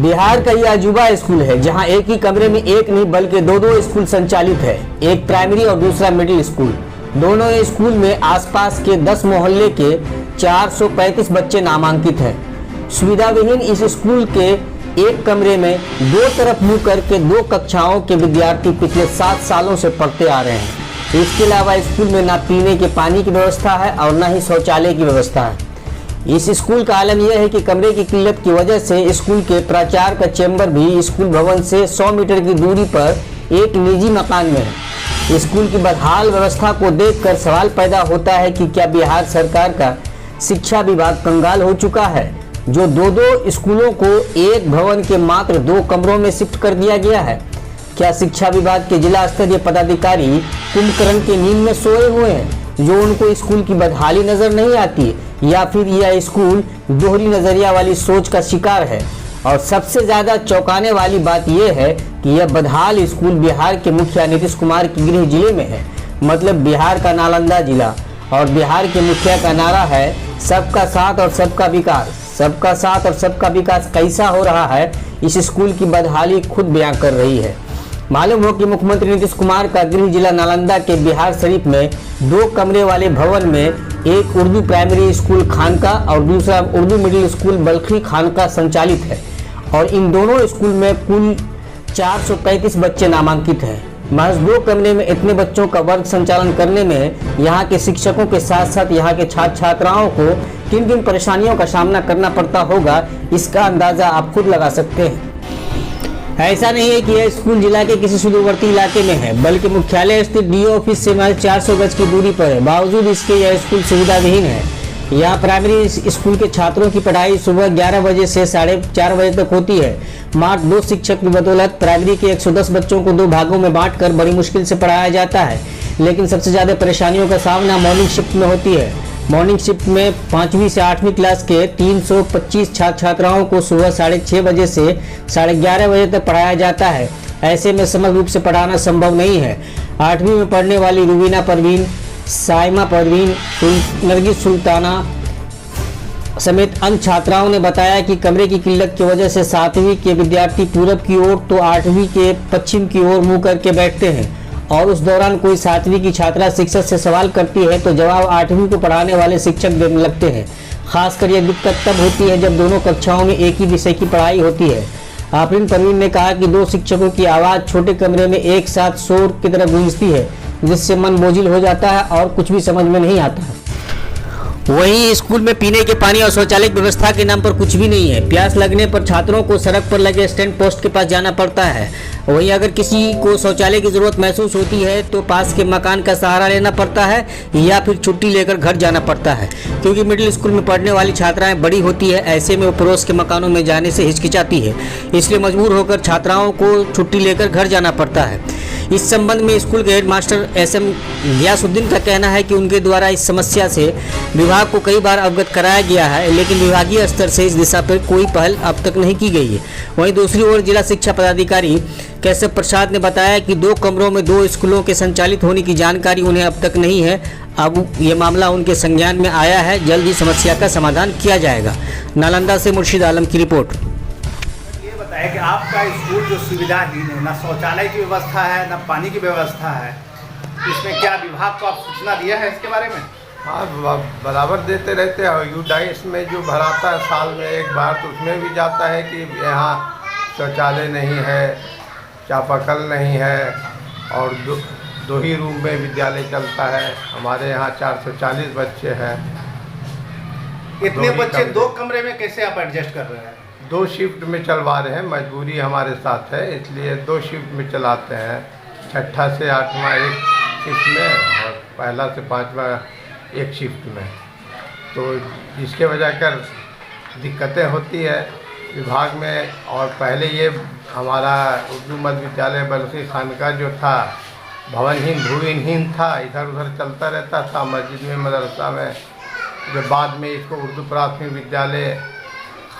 बिहार का यह अजूबा स्कूल है जहां एक ही कमरे में एक नहीं बल्कि दो स्कूल संचालित है। एक प्राइमरी और दूसरा मिडिल स्कूल। दोनों स्कूल में आसपास के 10 मोहल्ले के 435 बच्चे नामांकित हैं। सुविधा विहीन इस स्कूल के एक कमरे में दो तरफ मुंह करके 2 कक्षाओं के विद्यार्थी पिछले 7 सालों से पढ़ते आ रहे हैं। इसके अलावा स्कूल में न पीने के पानी की व्यवस्था है और न ही शौचालय की व्यवस्था है। इस स्कूल का आलम यह है कि कमरे की किल्लत की वजह से स्कूल के प्राचार्य का चैम्बर भी स्कूल भवन से 100 मीटर की दूरी पर एक निजी मकान में है। स्कूल की बदहाल व्यवस्था को देखकर सवाल पैदा होता है कि क्या बिहार सरकार का शिक्षा विभाग कंगाल हो चुका है, जो दो स्कूलों को एक भवन के मात्र 2 कमरों में शिफ्ट कर दिया गया है। क्या शिक्षा विभाग के जिला स्तरीय पदाधिकारी कुंभकर्ण के नींद में सोए हुए हैं, जो उनको स्कूल की बदहाली नजर नहीं आती, या फिर यह स्कूल दोहरी नजरिया वाली सोच का शिकार है। और सबसे ज्यादा चौंकाने वाली बात यह है कि यह बदहाल स्कूल बिहार के मुखिया नीतीश कुमार के गृह जिले में है, मतलब बिहार का नालंदा जिला। और बिहार के मुखिया का नारा है सबका साथ और सबका विकास। सबका साथ और सबका विकास कैसा हो रहा है, इस स्कूल की बदहाली खुद बयां कर रही है। मालूम हो कि मुख्यमंत्री नीतीश कुमार का गृह जिला नालंदा के बिहार शरीफ में 2 कमरे वाले भवन में एक उर्दू प्राइमरी स्कूल खानका और दूसरा उर्दू मिडिल स्कूल बल्खी खानका संचालित है। और इन दोनों स्कूल में कुल 435 बच्चे नामांकित हैं। महज 2 कमरे में इतने बच्चों का वर्ग संचालन करने में यहाँ के शिक्षकों के साथ साथ यहाँ के छात्र छात्राओं को किन किन परेशानियों का सामना करना पड़ता होगा, इसका अंदाजा आप खुद लगा सकते हैं। ऐसा नहीं है कि यह स्कूल जिला के किसी सुदूरवर्ती इलाके में है, बल्कि मुख्यालय स्थित डीओ ऑफिस से महज 400 गज की दूरी पर है। बावजूद इसके यह स्कूल सुविधा विहीन है। यहाँ प्राइमरी स्कूल के छात्रों की पढ़ाई सुबह 11 बजे से 4:30 बजे तक होती है। मात्र 2 शिक्षक की बदौलत प्राइमरी के 110 बच्चों को 2 भागों में बांटकर बड़ी मुश्किल से पढ़ाया जाता है। लेकिन सबसे ज्यादा परेशानियों का सामना मॉर्निंग शिफ्ट में होती है। मॉर्निंग शिफ्ट में 5वीं से 8वीं क्लास के 325 छात्र छात्राओं को सुबह 6:30 बजे से 11:30 बजे तक पढ़ाया जाता है। ऐसे में समग्र रूप से पढ़ाना संभव नहीं है। 8वीं में पढ़ने वाली रुबीना परवीन, साइमा परवीन, नरगिस सुल्ताना समेत अन्य छात्राओं ने बताया कि कमरे की किल्लत की वजह से 7वीं के विद्यार्थी पूरब की ओर तो 8वीं के पश्चिम की ओर मुंह करके बैठते हैं। और उस दौरान कोई 7वीं की छात्रा शिक्षक से सवाल करती है तो जवाब 8वीं को पढ़ाने वाले शिक्षक देने लगते हैं। खासकर यह दिक्कत तब होती है जब दोनों कक्षाओं में एक ही विषय की पढ़ाई होती है। आफरीन परवीन ने कहा कि 2 शिक्षकों की आवाज़ छोटे कमरे में एक साथ शोर की तरह गूंजती है, जिससे मन बोझिल हो जाता है और कुछ भी समझ में नहीं आता है। वहीं स्कूल में पीने के पानी और शौचालय की व्यवस्था के नाम पर कुछ भी नहीं है। प्यास लगने पर छात्रों को सड़क पर लगे स्टैंड पोस्ट के पास जाना पड़ता है। वहीं अगर किसी को शौचालय की जरूरत महसूस होती है तो पास के मकान का सहारा लेना पड़ता है या फिर छुट्टी लेकर घर जाना पड़ता है। क्योंकि मिडिल स्कूल में पढ़ने वाली छात्राएं बड़ी होती है, ऐसे में वो पड़ोस के मकानों में जाने से हिचकिचाती है, इसलिए मजबूर होकर छात्राओं को छुट्टी लेकर घर जाना पड़ता है। इस संबंध में स्कूल के हेडमास्टर SM गयासुद्दीन का कहना है कि उनके द्वारा इस समस्या से विभाग को कई बार अवगत कराया गया है, लेकिन विभागीय स्तर से इस दिशा पर कोई पहल अब तक नहीं की गई है। वहीं दूसरी ओर जिला शिक्षा पदाधिकारी कैशव प्रसाद ने बताया कि 2 कमरों में 2 स्कूलों के संचालित होने की जानकारी उन्हें अब तक नहीं है। अब ये मामला उनके संज्ञान में आया है, जल्द ही समस्या का समाधान किया जाएगा। नालंदा से मुर्शिद आलम की रिपोर्ट। है कि आपका स्कूल जो सुविधाहीन है, ना शौचालय की व्यवस्था है, ना पानी की व्यवस्था है, इसमें क्या विभाग को आप सूचना दिया है इसके बारे में? हाँ, बराबर देते रहते हैं। यूडाइस में जो भराता है साल में एक बार, तो उसमें भी जाता है कि यहाँ शौचालय नहीं है, चापाकल नहीं है और 2 ही रूम में विद्यालय चलता है। हमारे यहाँ 440 बच्चे हैं। इतने बच्चे 2 कमरे में कैसे आप एडजस्ट कर रहे हैं? 2 शिफ्ट में चलवा रहे हैं, मजबूरी हमारे साथ है, इसलिए 2 शिफ्ट में चलाते हैं। 6ठा से 8वां एक शिफ्ट में और 1 से 5वां एक शिफ्ट में। तो इसके वजह कर दिक्कतें होती है विभाग में। और पहले ये हमारा उर्दू मध्य विद्यालय बल्खी खानका जो था भवनहीन भूविहीन था, इधर उधर चलता रहता था मस्जिद में, मदरसा में। जब बाद में इसको उर्दू प्राथमिक विद्यालय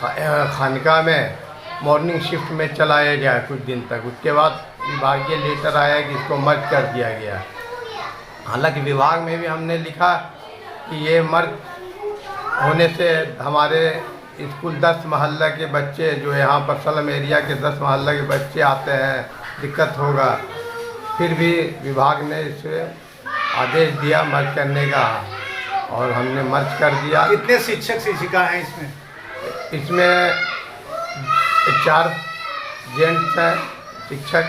खानका में मॉर्निंग शिफ्ट में चलाया गया कुछ दिन तक। उसके बाद विभागीय लेटर आया कि इसको मर्ज कर दिया गया। हालांकि विभाग में भी हमने लिखा कि ये मर्ज होने से हमारे स्कूल 10 मोहल्ला के बच्चे जो यहाँ पर सलम एरिया के 10 मोहल्ला के बच्चे आते हैं, दिक्कत होगा। फिर भी विभाग ने इसे आदेश दिया मर्ज करने का और हमने मर्ज कर दिया। कितने शिक्षक शिक्षिका हैं इसमें? इसमें 4 जेंट्स हैं शिक्षक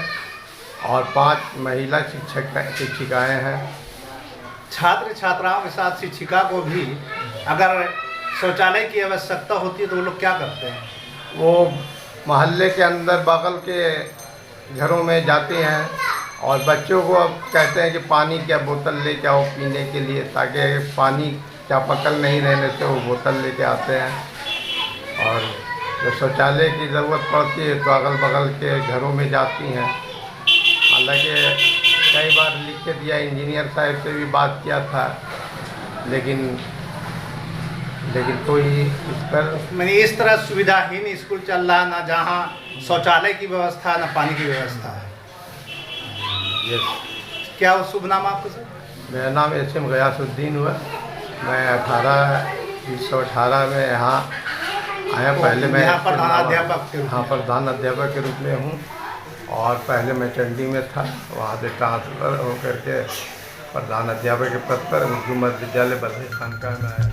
और 5 महिला शिक्षिकाएँ हैं। छात्र छात्राओं के साथ शिक्षिका को भी अगर शौचालय की आवश्यकता होती है तो वो लोग क्या करते हैं? वो मोहल्ले के अंदर बगल के घरों में जाते हैं और बच्चों को अब कहते हैं कि पानी क्या बोतल लेके आओ पीने के लिए, ताकि पानी चापाकल नहीं रहने से वो बोतल लेके आते हैं। और जब शौचालय की ज़रूरत पड़ती है तो अगल बगल के घरों में जाती हैं। हालांकि कई बार लिख के दिया, इंजीनियर साहब से भी बात किया था, लेकिन कोई इस पर मैंने इस तरह सुविधाहीन स्कूल चल रहा है, ना जहाँ शौचालय की व्यवस्था ना पानी की व्यवस्था है। क्या वो शुभ नाम आपका सर? मेरा नाम एसएम गयासुद्दीन हुआ। मैं 2018 में यहाँ आया। पहले मैं यहाँ प्रधान अध्यापक के रूप में हूँ और पहले मैं चंडी में था, वहाँ से ट्रांसफ़र होकर के प्रधान अध्यापक के पद पर उर्दू मध्य विद्यालय बल्हे खानका में आया।